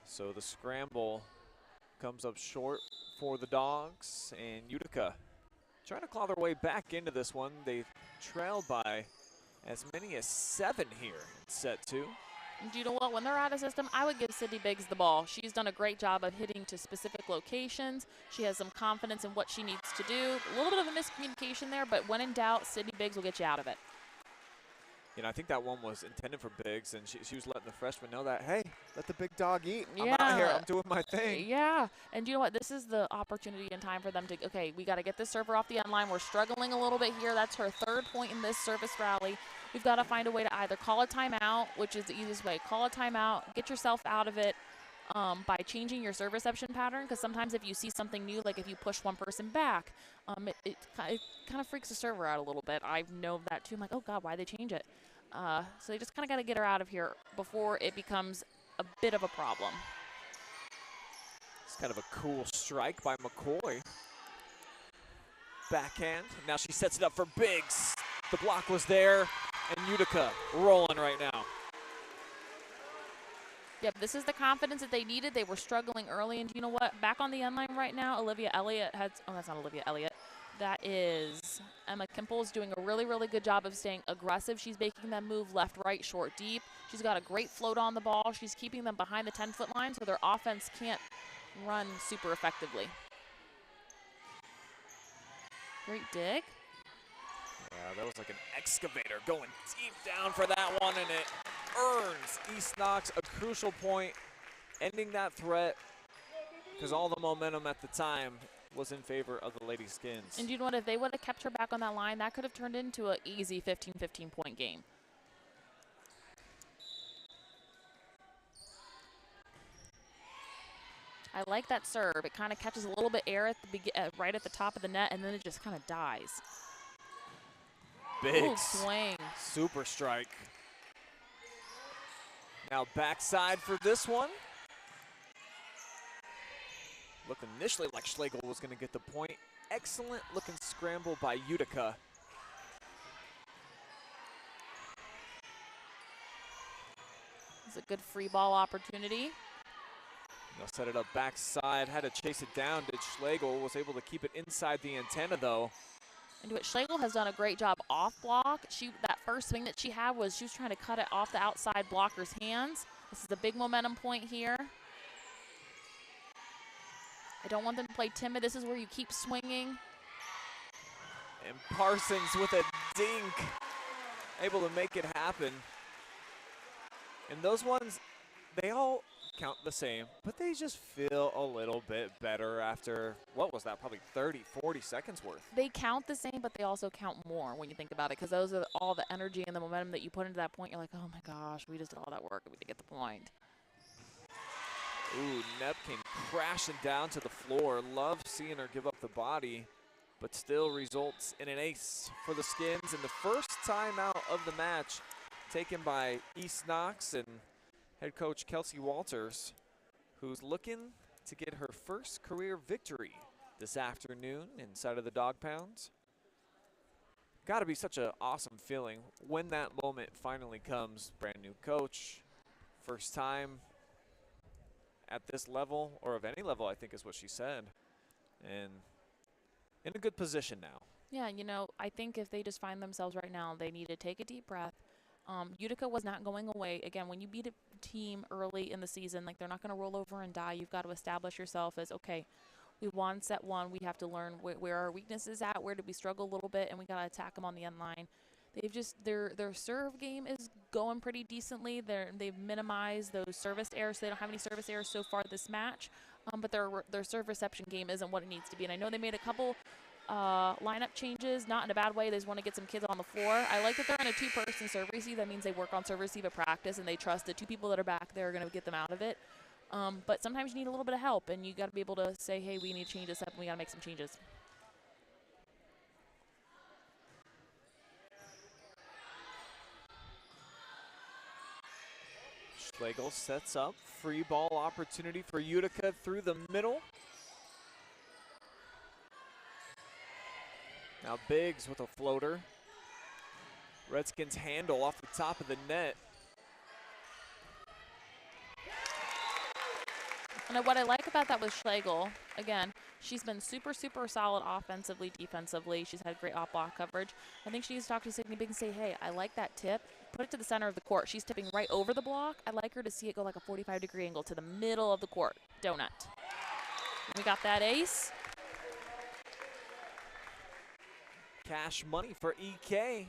So the scramble comes up short for the Dogs, and Utica trying to claw their way back into this one. They trailed by as many as 7 here in set 2. Do you know what? When they're out of system, I would give Sydney Biggs the ball. She's done a great job of hitting to specific locations. She has some confidence in what she needs to do. A little bit of a miscommunication there, but when in doubt, Sydney Biggs will get you out of it. You know, I think that one was intended for Biggs, and she was letting the freshman know that, hey, let the big dog eat. I'm out here. I'm doing my thing. Yeah. And you know what? This is the opportunity and time for them to, okay, we got to get this server off the end line. We're struggling a little bit here. That's her 3rd point in this service rally. We've got to find a way to either call a timeout, which is the easiest way. Call a timeout, get yourself out of it by changing your serve reception pattern, because sometimes if you see something new, like if you push one person back, it kind of freaks the server out a little bit. I know that too. I'm like, oh, God, why'd they change it? So they just kind of got to get her out of here before it becomes a bit of a problem. It's kind of a cool strike by McCoy. Backhand. Now she sets it up for Biggs. The block was there, and Utica rolling right now. Yep, this is the confidence that they needed. They were struggling early, and you know what? Back on the end line right now, Olivia Elliott has – oh, that's not Olivia Elliott. That is Emma Kimple is doing a really, really good job of staying aggressive. She's making them move left, right, short, deep. She's got a great float on the ball. She's keeping them behind the 10-foot line so their offense can't run super effectively. Great dig. Yeah, that was like an excavator going deep down for that one, and it earns East Knox a crucial point, ending that threat because all the momentum at the time was in favor of the Lady Skins. And you know what? If they would have kept her back on that line, that could have turned into an easy 15 point game. I like that serve. It kind of catches a little bit air at the right at the top of the net, and then it just kind of dies. Big swing. Super strike. Now backside for this one. Looked initially like Schlegel was going to get the point. Excellent looking scramble by Utica. It's a good free ball opportunity. They'll set it up backside. Had to chase it down. Did Schlegel. Was able to keep it inside the antenna though. And what Schlegel has done a great job off block. That first swing that she had was she was trying to cut it off the outside blocker's hands. This is a big momentum point here. I don't want them to play timid. This is where you keep swinging. And Parsons with a dink, able to make it happen. And those ones, they all count the same, but they just feel a little bit better after, what was that, probably 30, 40 seconds worth. They count the same, but they also count more when you think about it, because those are all the energy and the momentum that you put into that point. You're like, oh my gosh, we just did all that work and we did get the point. Ooh, Knepp came crashing down to the floor. Love seeing her give up the body, but still results in an ace for the Skins. And the first timeout of the match taken by East Knox and head coach Kelsey Walters, who's looking to get her first career victory this afternoon inside of the Dog Pounds. Got to be such an awesome feeling when that moment finally comes. Brand new coach, first time at this level, or of any level, I think is what she said. And in a good position now. Yeah, you know, I think if they just find themselves right now, they need to take a deep breath. Utica was not going away. Again, when you beat a team early in the season, like they're not going to roll over and die. You've got to establish yourself as, okay, we won set one. We have to learn where our weakness is at, where did we struggle a little bit, and we got to attack them on the end line. They've just their serve game is going pretty decently. They've minimized those service errors. So they don't have any service errors so far this match, but their serve reception game isn't what it needs to be. And I know they made a couple lineup changes, not in a bad way. They just want to get some kids on the floor. I like that they're in a two-person serve receive. That means they work on serve receive at practice, and they trust the two people that are back there are going to get them out of it. But sometimes you need a little bit of help, and you got to be able to say, hey, we need to change this up, and we got to make some changes. Schlegel sets up free ball opportunity for Utica through the middle. Now Biggs with a floater. Redskins handle off the top of the net. And what I like about that with Schlegel, again, she's been super, super solid offensively, defensively. She's had great off-block coverage. I think she needs to talk to Sydney Biggs and say, hey, I like that tip. Put it to the center of the court. She's tipping right over the block. I'd like her to see it go like a 45-degree angle to the middle of the court. Donut. And we got that ace. Cash money for EK.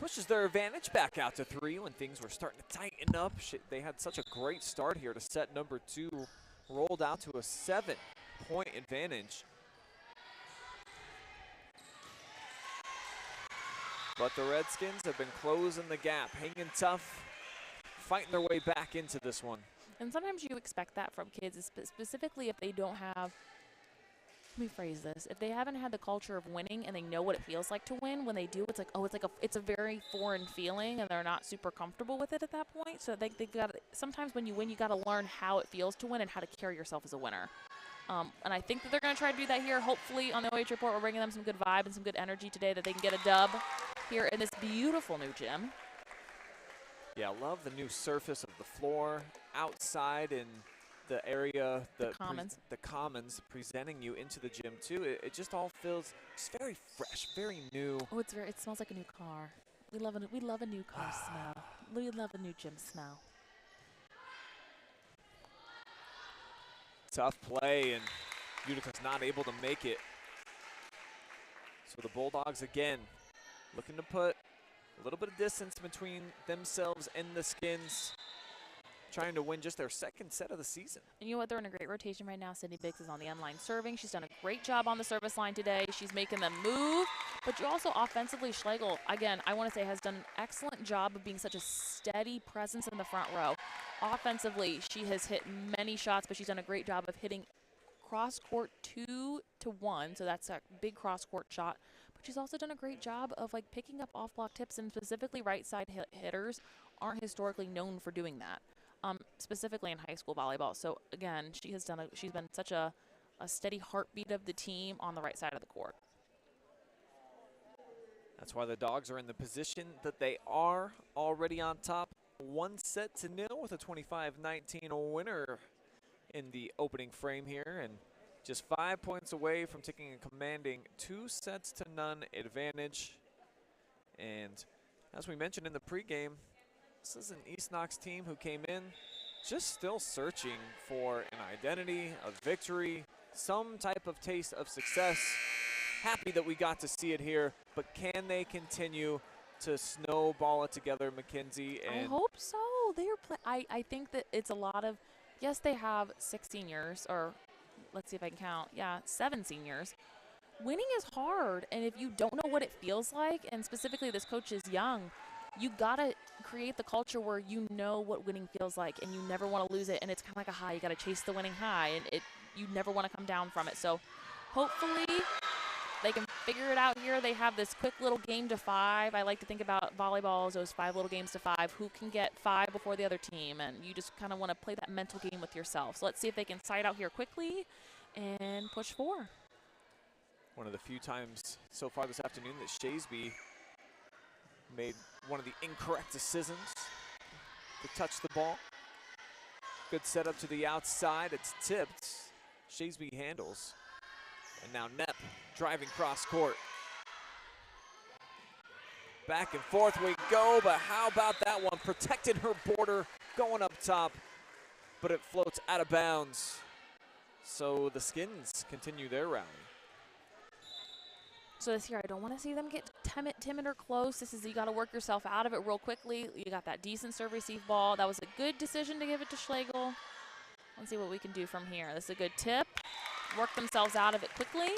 pushes their advantage back out to 3 when things were starting to tighten up. They had such a great start here to set number 2, rolled out to a 7-point advantage. But the Redskins have been closing the gap, hanging tough, fighting their way back into this one. And sometimes you expect that from kids, specifically if they don't have, let me phrase this, if they haven't had the culture of winning and they know what it feels like to win, when they do, it's like, oh, it's a very foreign feeling and they're not super comfortable with it at that point. So they got sometimes when you win, you got to learn how it feels to win and how to carry yourself as a winner. And I think that they're going to try to do that here. Hopefully on the OH Report, we're bringing them some good vibe and some good energy today that they can get a dub here in this beautiful new gym. Yeah, I love the new surface of the floor outside in the area, the commons presenting you into the gym too. It just all feels just very fresh, very new. Oh, it smells like a new car. We love a new car smell. We love a new gym smell. Tough play, and Utica's not able to make it. So the Bulldogs again looking to put a little bit of distance between themselves and the Skins, trying to win just their 2nd set of the season. And you know what? They're in a great rotation right now. Sydney Biggs is on the end line serving. She's done a great job on the service line today. She's making them move. But you also offensively, Schlegel, again, I want to say has done an excellent job of being such a steady presence in the front row. Offensively, she has hit many shots, but she's done a great job of hitting cross-court 2-to-1. So that's a big cross-court shot. But she's also done a great job of like picking up off-block tips, and specifically right-side hitters aren't historically known for doing that. Specifically in high school volleyball. So again, she's been such a steady heartbeat of the team on the right side of the court. That's why the Dogs are in the position that they are, already on top, 1-0 with a 25-19 winner in the opening frame here, and just 5 points away from taking a commanding 2-0 advantage. And as we mentioned in the pregame, this is an East Knox team who came in just still searching for an identity, a victory, some type of taste of success. Happy that we got to see it here, but can they continue to snowball it together, Mackenzie? I hope so. I think that it's a lot of, yes, they have 6 seniors, or let's see if I can count. Yeah, 7 seniors. Winning is hard, and if you don't know what it feels like, and specifically this coach is young, you gotta create the culture where you know what winning feels like, and you never want to lose it. And it's kind of like a high. You gotta chase the winning high, and you never want to come down from it. So hopefully they can figure it out here. They have this quick little game to 5. I like to think about volleyball as those 5 little games to 5. Who can get 5 before the other team? And you just kind of want to play that mental game with yourself. So let's see if they can side out here quickly and push 4. One of the few times so far this afternoon that Shasby made one of the incorrect decisions to touch the ball. Good setup to the outside. It's tipped. Shasby handles. And now Knepp driving cross court. Back and forth we go, but how about that one? Protected her border, going up top, but it floats out of bounds. So the Skins continue their rally. So this year, I don't want to see them get timid or close. You got to work yourself out of it real quickly. You got that decent serve receive ball. That was a good decision to give it to Schlegel. Let's see what we can do from here. This is a good tip. Work themselves out of it quickly.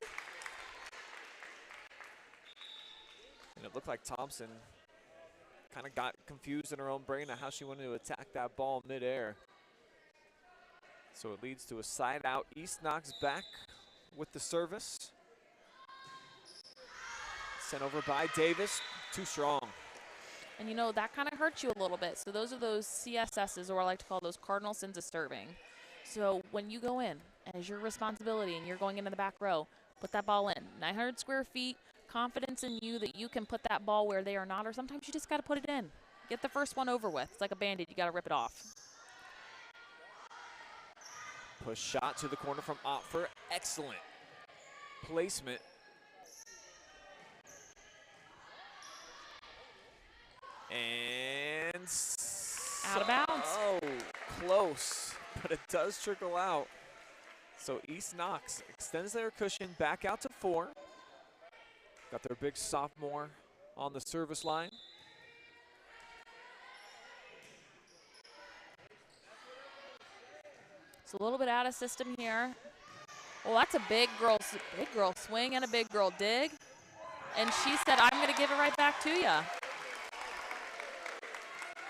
And it looked like Thompson kind of got confused in her own brain on how she wanted to attack that ball midair. So it leads to a side out. East Knox back with the service. Sent over by Davis, too strong. And you know, that kind of hurts you a little bit. So those are those CSSs, or I like to call those cardinal sins of serving. So when you go in, as your responsibility, and you're going into the back row, put that ball in. 900 square feet, confidence in you that you can put that ball where they are not, or sometimes you just got to put it in. Get the first one over with. It's like a Band-Aid, you got to rip it off. Push shot to the corner from Opfer. Excellent placement. And out of bounds. Oh, close, but it does trickle out. So East Knox extends their cushion back out to 4. Got their big sophomore on the service line. a little bit out of system here. Well, that's a big girl swing and a big girl dig. And she said, I'm going to give it right back to you.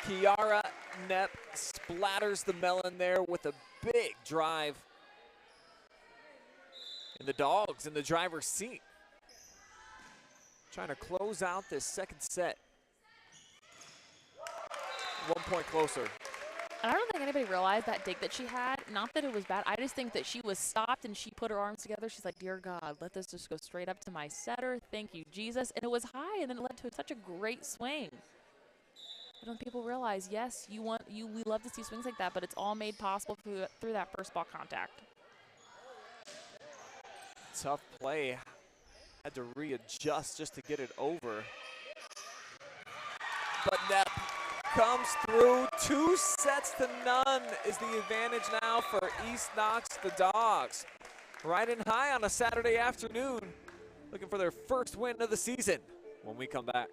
Kiara Knepp splatters the melon there with a big drive. And the Dogs in the driver's seat, trying to close out this second set. 1 point closer. And I don't think anybody realized that dig that she had. Not that it was bad. I just think that she was stopped and she put her arms together. She's like, dear God, let this just go straight up to my setter. Thank you, Jesus. And it was high, and then it led to such a great swing. I don't think people realize, yes, we love to see swings like that, but it's all made possible through that first ball contact. Tough play. Had to readjust just to get it over. But Knepp comes through. 2-0 is the advantage now for East Knox, the Dogs. Riding high on a Saturday afternoon, looking for their first win of the season when we come back.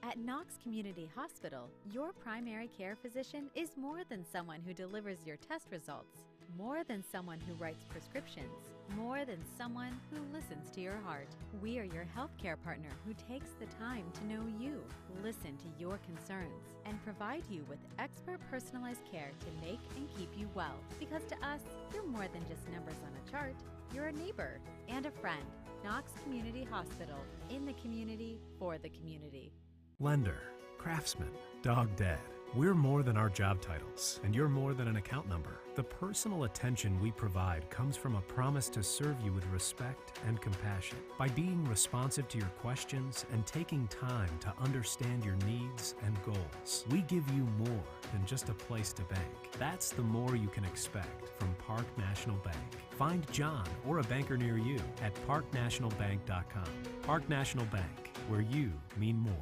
At Knox Community Hospital, your primary care physician is more than someone who delivers your test results, more than someone who writes prescriptions, more than someone who listens to your heart. We are your healthcare partner who takes the time to know you, listen to your concerns, and provide you with expert personalized care to make and keep you well. Because to us, you're more than just numbers on a chart. You're a neighbor and a friend. Knox Community Hospital, in the community, for the community. Lender, craftsman, dog dead. We're more than our job titles, and you're more than an account number. The personal attention we provide comes from a promise to serve you with respect and compassion. By being responsive to your questions and taking time to understand your needs and goals, we give you more than just a place to bank. That's the more you can expect from Park National Bank. Find John or a banker near you at parknationalbank.com. Park National Bank, where you mean more.